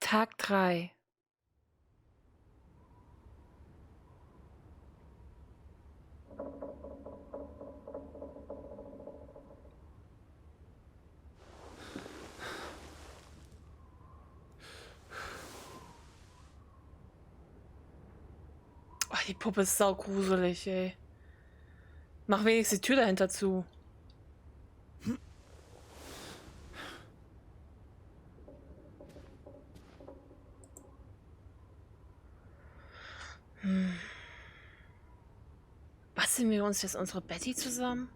Tag 3. Oh, die Puppe ist saugruselig, ey. Mach wenigstens die Tür dahinter zu. Basteln wir uns jetzt unsere Betty zusammen?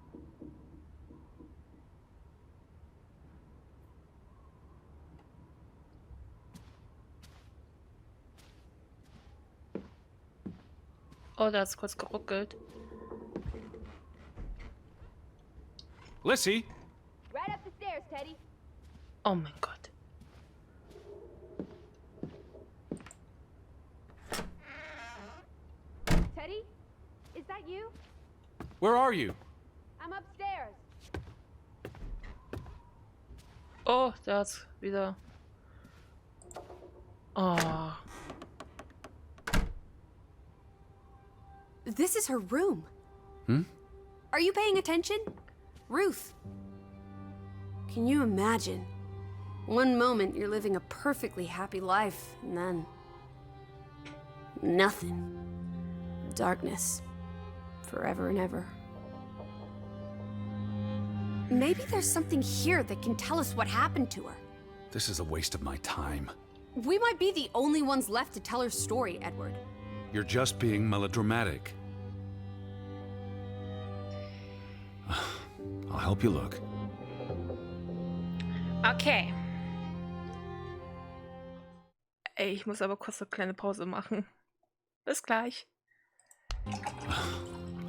Oh, da hat's kurz geruckelt. Lissy! Right up the stairs, Teddy. Oh mein Gott. Teddy? Is that you? Where are you? I'm upstairs. Oh, da hat's wieder. Oh. This is her room. Hmm? Are you paying attention? Ruth. Can you imagine? One moment you're living a perfectly happy life, and then... nothing. Darkness. Forever and ever. Maybe there's something here that can tell us what happened to her. This is a waste of my time. We might be the only ones left to tell her story, Edward. You're just being melodramatic. I'll help you look. Okay. Ey, ich muss aber kurz eine kleine Pause machen. Bis gleich.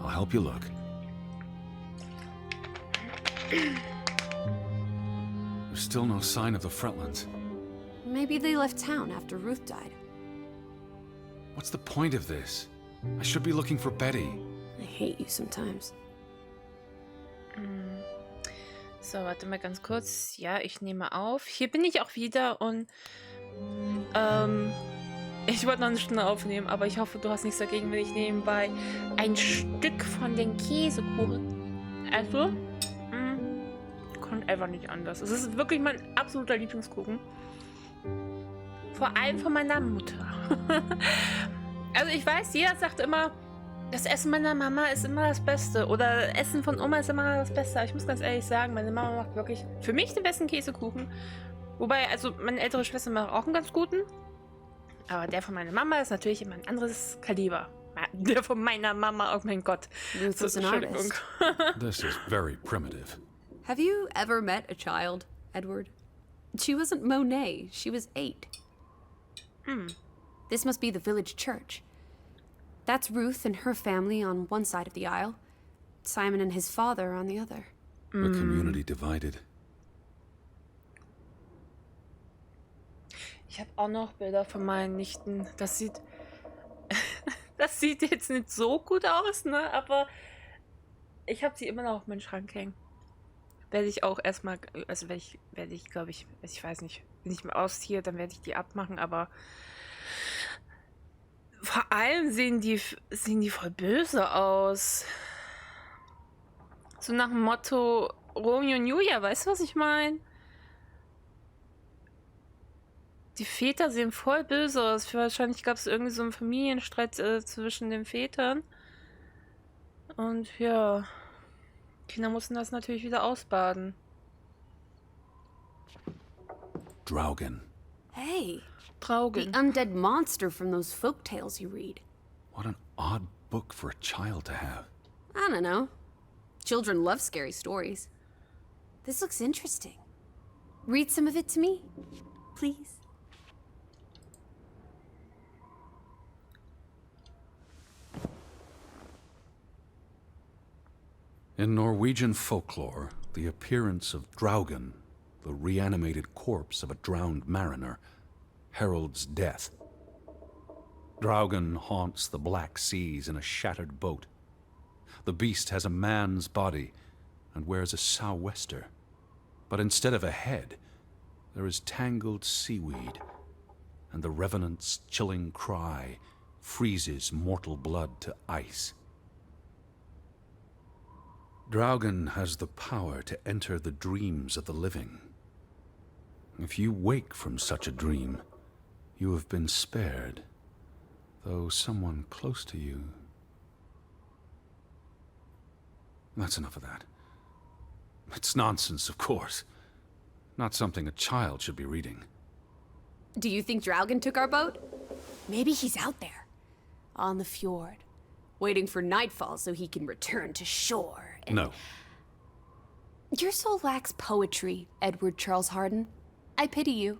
I'll help you look. There's still no sign of the Fretlands. Maybe they left town after Ruth died. What's the point of this? I should be looking for Betty. I hate you sometimes. So, warte mal ganz kurz. Ja, ich nehme auf. Hier bin ich auch wieder und ich wollte noch eine Stunde aufnehmen, aber ich hoffe, du hast nichts dagegen, wenn ich nebenbei ein Stück von den Käsekuchen esse. Kommt einfach nicht anders. Es ist wirklich mein absoluter Lieblingskuchen. Vor allem von meiner Mutter. Also ich weiß, jeder sagt immer, das Essen meiner Mama ist immer das Beste. Oder Essen von Oma ist immer das Beste. Aber ich muss ganz ehrlich sagen, meine Mama macht wirklich für mich den besten Käsekuchen. Wobei, also meine ältere Schwester macht auch einen ganz guten. Aber der von meiner Mama ist natürlich immer ein anderes Kaliber. Der von meiner Mama, oh mein Gott. Ruth was an artist. This is very primitive. Have you ever met a child, Edward? She wasn't Monet, she was 8. This must be the village church. That's Ruth and her family on one side of the aisle. Simon and his father on the other. The community divided. Ich habe auch noch Bilder von meinen Nichten. Das sieht jetzt nicht so gut aus, ne? Aber ich habe sie immer noch auf meinem Schrank hängen. Werde ich auch erstmal, also werde ich, glaube ich, weiß nicht, wenn ich mal ausziehe, dann werde ich die abmachen, aber vor allem sehen die voll böse aus. So nach dem Motto Romeo und Julia, weißt du, was ich meine? Die Väter sehen voll böse aus. Wahrscheinlich gab es irgendwie so einen Familienstreit zwischen den Vätern. Und ja, Kinder mussten das natürlich wieder ausbaden. Draugen. Hey, Draugen. the undead monster from those folk tales you read. What an odd book for a child to have. I don't know. Children love scary stories. This looks interesting. Read some of it to me, please. In Norwegian folklore, the appearance of Draugen, the reanimated corpse of a drowned mariner, heralds death. Draugen haunts the black seas in a shattered boat. The beast has a man's body and wears a sou'wester. But instead of a head, there is tangled seaweed, and the revenant's chilling cry freezes mortal blood to ice. Draugen has the power to enter the dreams of the living. If you wake from such a dream, you have been spared, though someone close to you... That's enough of that. It's nonsense, of course. Not something a child should be reading. Do you think Draugen took our boat? Maybe he's out there, on the fjord, waiting for nightfall so he can return to shore. And... No. Your soul lacks poetry, Edward Charles Harden. I pity you.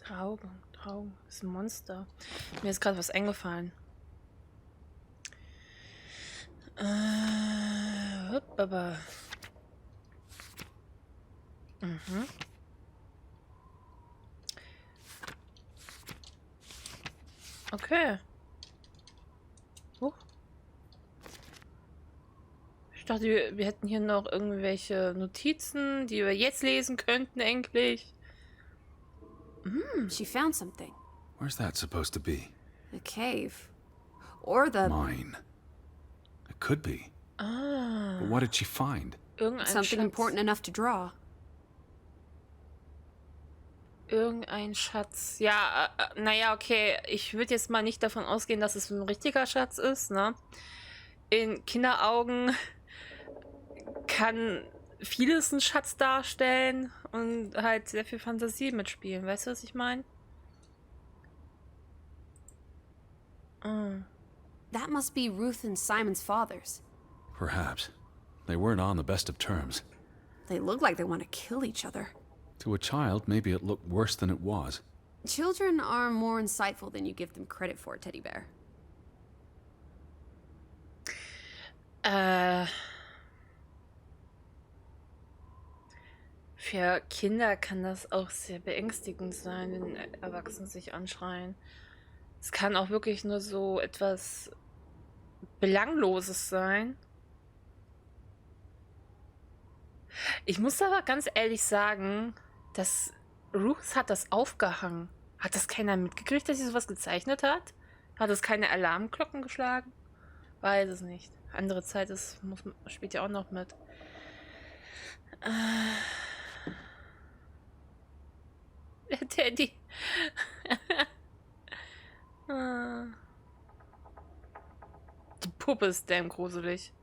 Draugen, ist ein Monster. Mir ist gerade was eingefallen. Aber. Okay. Ich dachte, wir hätten hier noch irgendwelche Notizen, die wir jetzt lesen könnten, endlich. She found something. Where's that supposed to be? A cave. Or the... Mine. It could be. Ah. But what did she find? Irgendein Something Schatz. important enough to draw. Irgendein Schatz. Ja, naja, okay. Ich würde jetzt mal nicht davon ausgehen, dass es ein richtiger Schatz ist, ne? In Kinderaugen kann vieles einen Schatz darstellen und halt sehr viel Fantasie mitspielen. Weißt du, was ich meine? That must be Ruth and Simon's fathers. Perhaps. They weren't on the best of terms. They look like they want to kill each other. To a child, maybe it looked worse than it was. Children are more insightful than you give them credit for, Teddy Bear. Für Kinder kann das auch sehr beängstigend sein, wenn Erwachsene sich anschreien. Es kann auch wirklich nur so etwas Belangloses sein. Ich muss aber ganz ehrlich sagen, dass Ruth hat das aufgehangen. Hat das keiner mitgekriegt, dass sie sowas gezeichnet hat? Hat es keine Alarmglocken geschlagen? Weiß es nicht. Andere Zeit ist, spielt ja auch noch mit. Der Teddy. Die Puppe ist damn gruselig.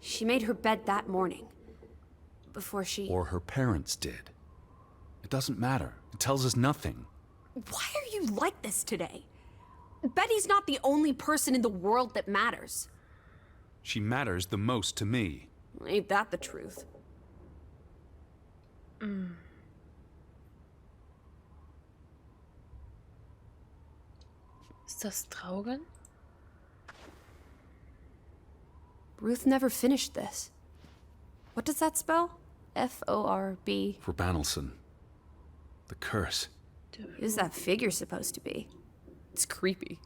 She made her bed that morning. Before she... Or her parents did. It doesn't matter. It tells us nothing. Why are you like this today? Betty's not the only person in the world that matters. She matters the most to me. Ain't that the truth? Ist das Draugen? Ruth never finished this. What does that spell? F-O-R-B. For Banelson. The curse. Who's that figure supposed to be? It's creepy.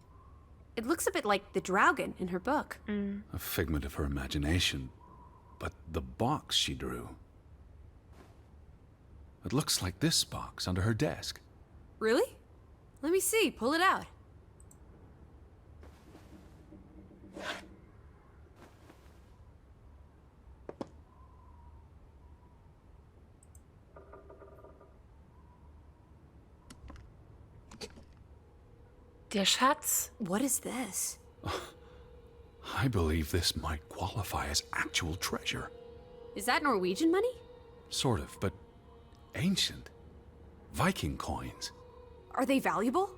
It looks a bit like the Draugen in her book. A figment of her imagination. But the box she drew... It looks like this box under her desk. Really? Let me see. Pull it out. Der Schatz. What is this? I believe this might qualify as actual treasure. Is that Norwegian money? Sort of, but ancient. Viking coins. Are they valuable?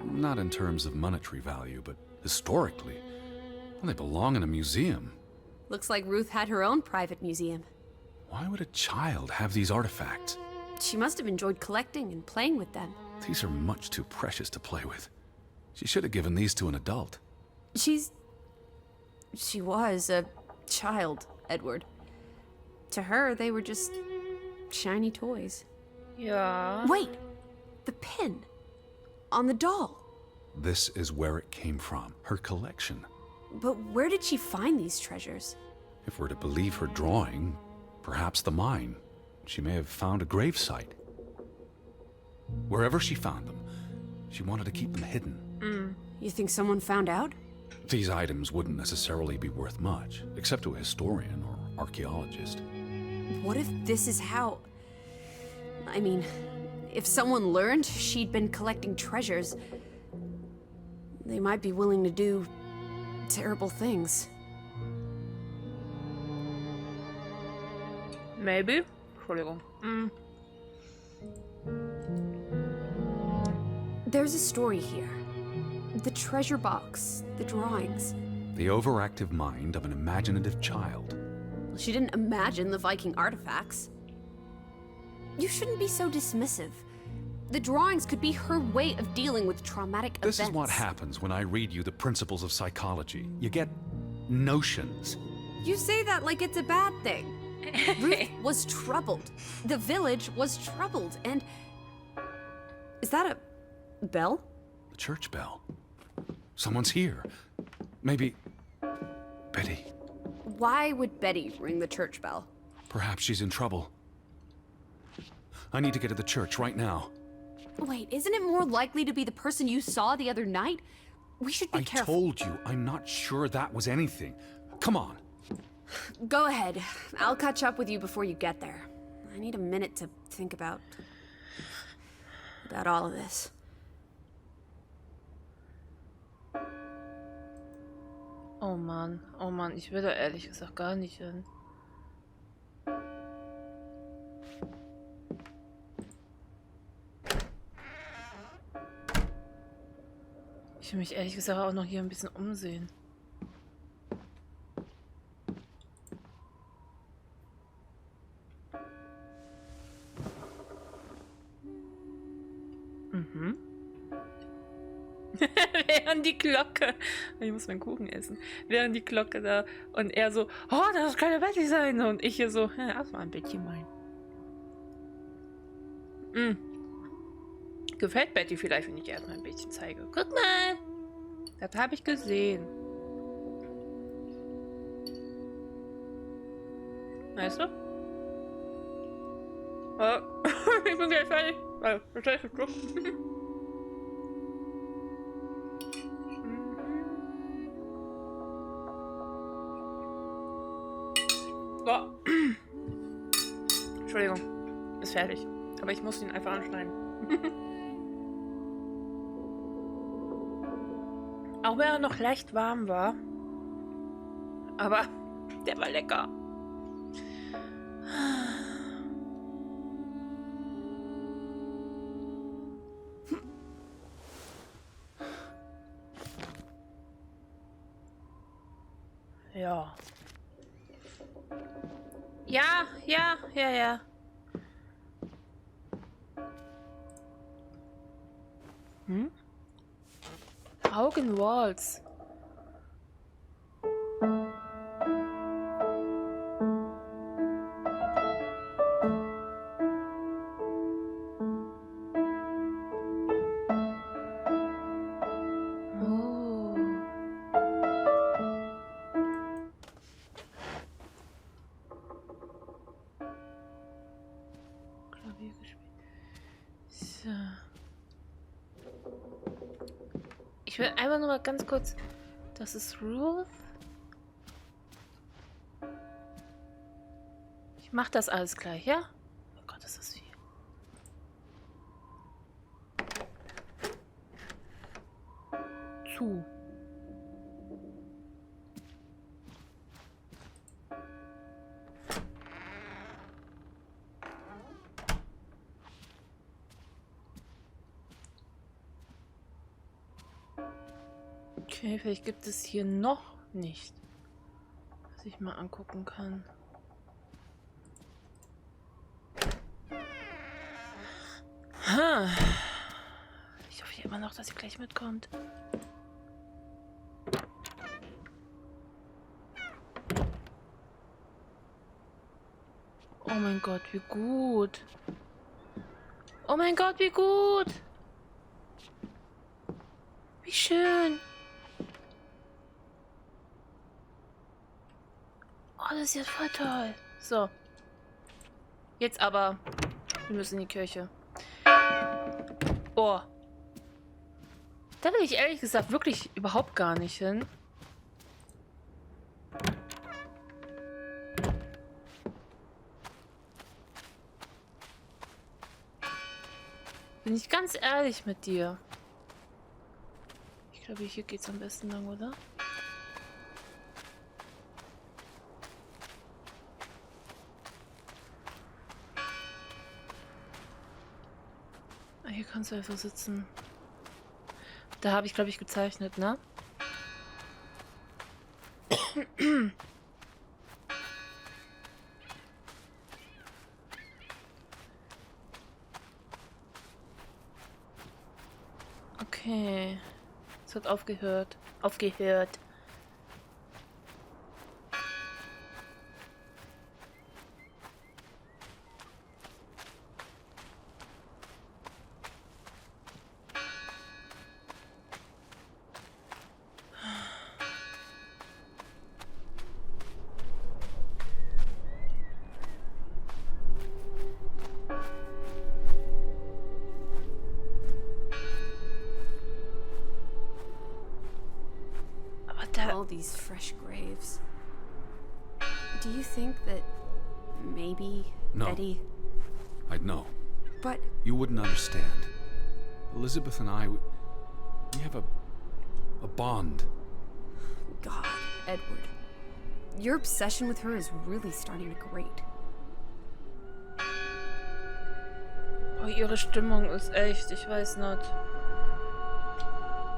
Not in terms of monetary value, but historically. They belong in a museum. Looks like Ruth had her own private museum. Why would a child have these artifacts? She must have enjoyed collecting and playing with them. These are much too precious to play with. She should have given these to an adult. She was a child, Edward. To her, they were just shiny toys. Ja. Wait! The pin. On the doll. This is where it came from, her collection. But where did she find these treasures? If we're to believe her drawing, Perhaps the mine. She may have found a grave site. Wherever she found them, she wanted to keep them hidden. You think someone found out? These items wouldn't necessarily be worth much, except to a historian or archaeologist. What if this is how... I mean, if someone learned she'd been collecting treasures, they might be willing to do terrible things. Maybe? Entschuldigung. There's a story here. The treasure box, the drawings. The overactive mind of an imaginative child. She didn't imagine the Viking artifacts. You shouldn't be so dismissive. The drawings could be her way of dealing with traumatic events. This is what happens when I read you the principles of psychology. You get notions. You say that like it's a bad thing. Ruth was troubled. The village was troubled, and... Is that a bell? The church bell. Someone's here. Maybe... Betty. Why would Betty ring the church bell? Perhaps she's in trouble. I need to get to the church right now. Wait, isn't it more likely to be the person you saw the other night? We should be careful. I told you, I'm not sure that was anything. Come on. Go ahead. I'll catch up with you before you get there. I need a minute to think about all of this. Oh Mann, ich will da ehrlich gesagt gar nicht hin. Ich will mich ehrlich gesagt auch noch hier ein bisschen umsehen. Während die Glocke, ich muss meinen Kuchen essen, während die Glocke da und er so, oh, das kann ja Betty sein und ich hier so, erstmal ein Bettchen mein. Gefällt Betty vielleicht, wenn ich erstmal ein Bettchen zeige. Guck mal, das habe ich gesehen. Weißt du? Ich bin gleich fertig. Verstehst du? So. Entschuldigung. Ist fertig. Aber ich muss ihn einfach anschneiden. Auch wenn er noch leicht warm war. Aber der war lecker. Ja. Ja. Draugen Walls. Ich will einfach nur mal ganz kurz. Das ist Ruth. Ich mach das alles gleich, ja? Oh Gott, ist das viel. Zu. Okay, vielleicht gibt es hier noch nicht, was ich mal angucken kann. Ich hoffe immer noch, dass sie gleich mitkommt. Oh mein Gott, wie gut. Oh mein Gott, wie gut. Wie schön. Oh, das ist ja voll toll. So. Jetzt aber. Wir müssen in die Kirche. Oh. Da will ich ehrlich gesagt wirklich überhaupt gar nicht hin. Bin ich ganz ehrlich mit dir. Ich glaube, hier geht's am besten lang, oder? Ah, hier kannst du einfach sitzen. Da habe ich, glaube ich, gezeichnet, ne? Okay. Es hat aufgehört. Aufgehört. All these fresh graves. Do you think that maybe No. Betty... I'd know. But You wouldn't understand. Elizabeth and I, we have a bond. God, Edward. Your obsession with her is really starting to grate. Oh, ihre Stimmung ist echt, ich weiß nicht.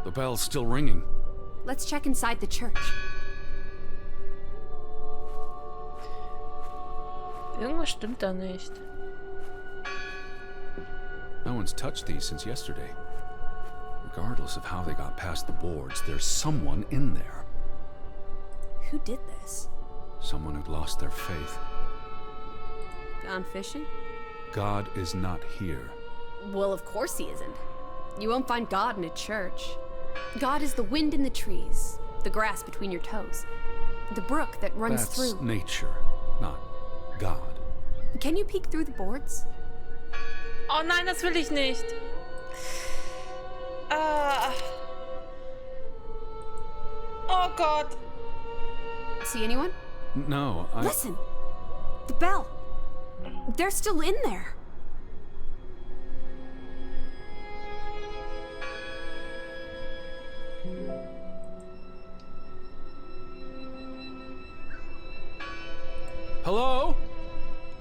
The bell's still ringing. Let's check inside the church. Irgendwas stimmt da nicht. No one's touched these since yesterday. Regardless of how they got past the boards, there's someone in there. Who did this? Someone who'd lost their faith. Gone fishing? God is not here. Well, of course he isn't. You won't find God in a church. God is the wind in the trees, the grass between your toes, the brook that runs That's through. nature, not God. Can you peek through the boards? Oh nein, das will ich nicht. Ah. Oh Gott. See anyone? No, I... Listen! The bell! They're still in there! Hello?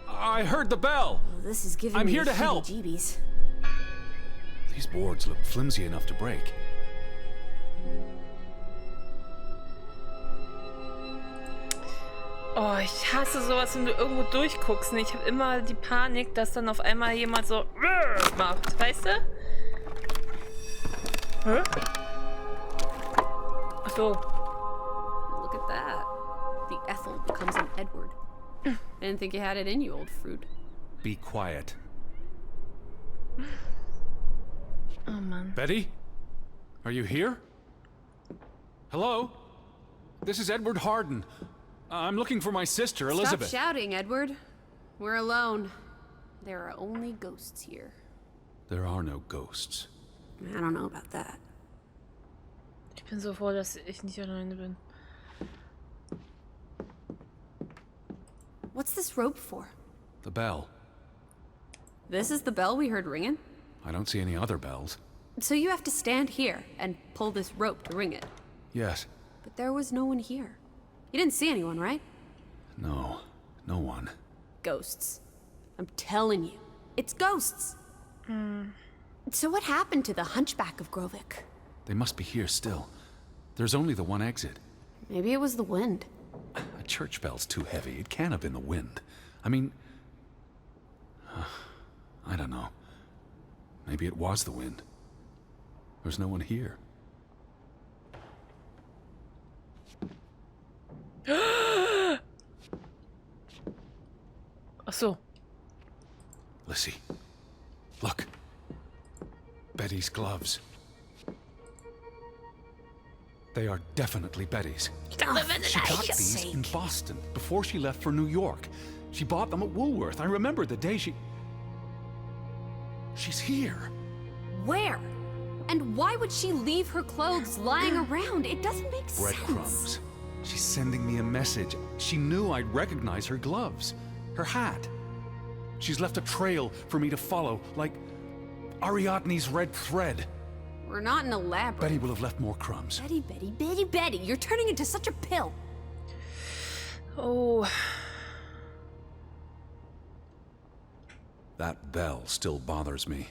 I heard the bell. Oh, this is giving I'm me here to help. heebie-jeebies. These boards look flimsy enough to break. Oh, ich hasse sowas, wenn du irgendwo durchguckst. Ich habe immer die Panik, dass dann auf einmal jemand so macht, weißt du? Hä? Ach so. Look at that. The Ethel becomes an Edward. I didn't think you had it in you, old fruit. Be quiet. Oh Mann. Betty? Are you here? Hello? This is Edward Harden. I'm looking for my sister, Elizabeth. Stop shouting, Edward. We're alone. There are only ghosts here. There are no ghosts. I don't know about that. Ich bin so froh, dass ich nicht alleine bin. What's this rope for? The bell. This is the bell we heard ringing? I don't see any other bells. So you have to stand here and pull this rope to ring it. Yes. But there was no one here. You didn't see anyone, right? No. No one. Ghosts. I'm telling you. It's ghosts! So what happened to the hunchback of Grovik? They must be here still. There's only the one exit. Maybe it was the wind. A church bell's too heavy. It can't have been the wind. I mean... I don't know. Maybe it was the wind. There's no one here. Ach so. Lissy, look. Betty's gloves. They are definitely Betty's. Ich dachte, wenn She got these in Boston before she left for New York. She bought them at Woolworth. I remember the day she... She's here. Where? And why would she leave her clothes lying around? It doesn't make sense. Breadcrumbs. She's sending me a message. She knew I'd recognize her gloves, her hat. She's left a trail for me to follow, like Ariadne's red thread. We're not in a labyrinth. Betty will have left more crumbs. Betty. You're turning into such a pill. Oh. That bell still bothers me.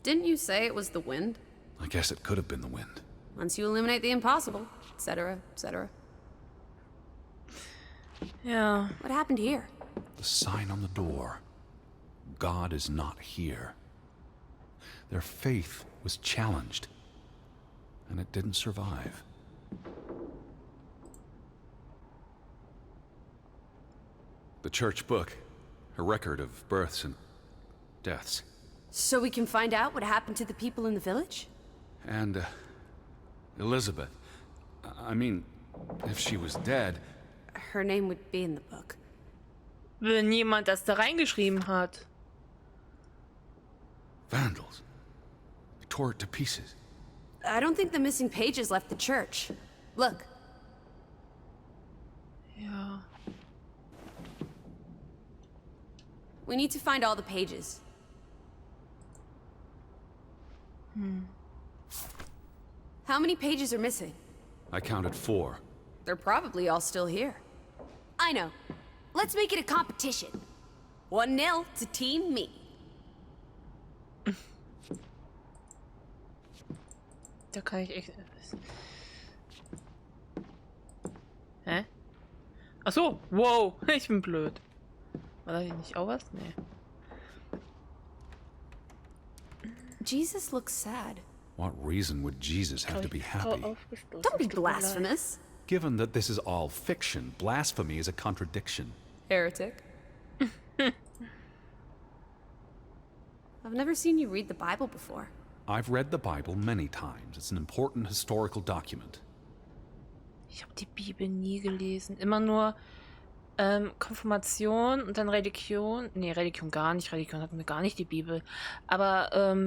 Didn't you say it was the wind? I guess it could have been the wind. Once you eliminate the impossible, etc., etc. Ja. What happened here? The sign on the door. God is not here. Their faith was challenged, and it didn't survive. The church book, a record of births and deaths. So we can find out what happened to the people in the village? And Elizabeth. I mean, if she was dead... Her name would be in the book. Wenn jemand das da reingeschrieben hat. Vandals. They tore it to pieces. I don't think the missing pages left the church. Look. Ja. We need to find all the pages. How many pages are missing? I counted 4. They're probably all still here. I know. Let's make it a competition. 1-0 to Team Me. Da kann ich echt... Hä? Ach so, wow, ich bin blöd. War da hier nicht auch was? Nee. Jesus looks sad. What reason would Jesus have to be happy? Don't be blasphemous. Given that this is all fiction, blasphemy is a contradiction. Heretic. I've never seen you read the Bible before. I've read the Bible many times. It's an important historical document. Ich habe die Bibel nie gelesen. Immer nur Konfirmation und dann Religion. Nee, Religion gar nicht. Religion hatten wir gar nicht, die Bibel. Aber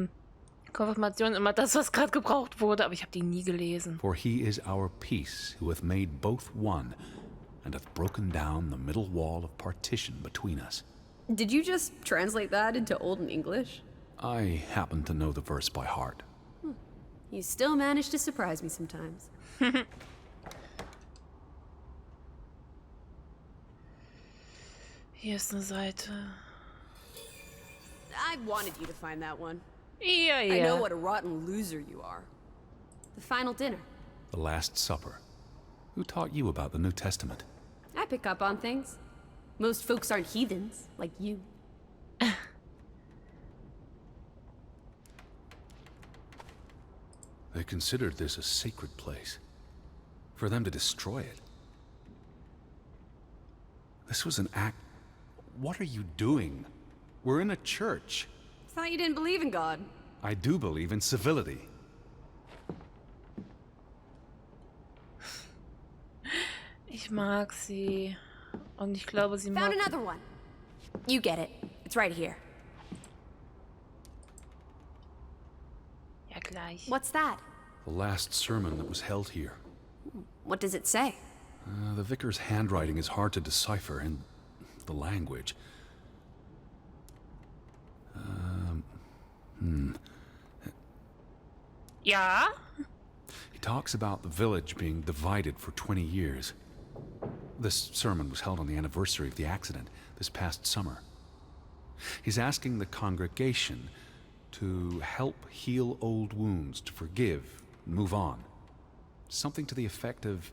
Konfirmation immer das, was gerade gebraucht wurde. Aber ich habe die nie gelesen. For he is our peace, who hath made both one, and hath broken down the middle wall of partition between us. Did you just translate that into Olden English? I happen to know the verse by heart. You still manage to surprise me sometimes. Hier ist eine Seite. I wanted you to find that one. Ja, ja. I know what a rotten loser you are. The final dinner. The Last Supper. Who taught you about the New Testament? I pick up on things. Most folks aren't heathens, like you. They considered this a sacred place. For them to destroy it. This was an act... What are you doing? We're in a church. Thought you didn't believe in God. I do believe in civility. Ich mag sie. Und ich glaube, sie mag... Found another one. You get it. It's right here. Ja, gleich. What's that? The last sermon that was held here. What does it say? The vicar's handwriting is hard to decipher, and the language. Ja? He talks about the village being divided for 20 years. This sermon was held on the anniversary of the accident this past summer. He's asking the congregation to help heal old wounds, to forgive, move on. Something to the effect of,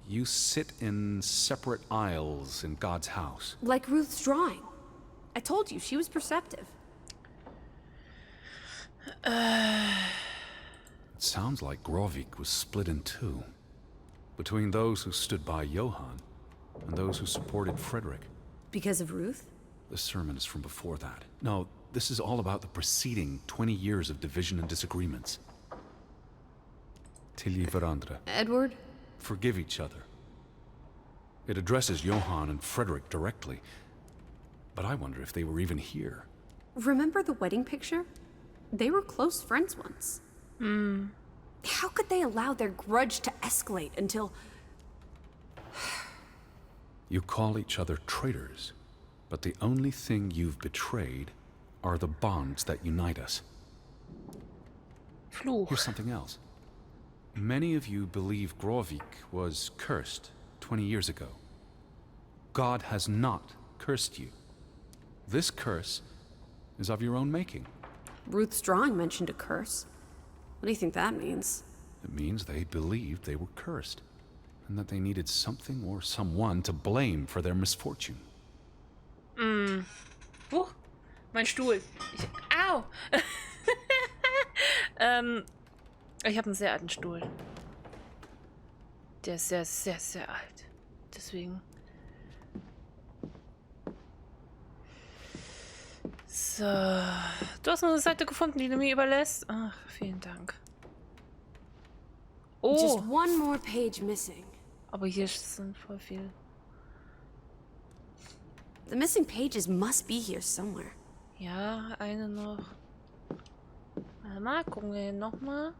you sit in separate aisles in God's house. Like Ruth's drawing. I told you, she was perceptive. It sounds like Grovik was split in two. Between those who stood by Johann and those who supported Frederick. Because of Ruth? The sermon is from before that. No, this is all about the preceding 20 years of division and disagreements. Tilly varandra. Edward? Forgive each other. It addresses Johann and Frederick directly. but I wonder if they were even here. Remember the wedding picture? They were close friends once. How could they allow their grudge to escalate until... You call each other traitors, but the only thing you've betrayed are the bonds that unite us. Fluch. Here's something else. Many of you believe Grovik was cursed 20 years ago. God has not cursed you. This curse is of your own making. Ruth's drawing mentioned a curse. What do you think that means? It means they believed they were cursed, and that they needed something or someone to blame for their misfortune. Mein Stuhl. Au! Ich habe einen sehr alten Stuhl. Der ist sehr, sehr, sehr alt. Deswegen. So. Du hast eine Seite gefunden, die du mir überlässt. Ach, vielen Dank. Just Oh, one more page missing. aber hier sind voll viel. The missing pages must be here somewhere. Ja, eine noch. Warte mal, gucken wir nochmal.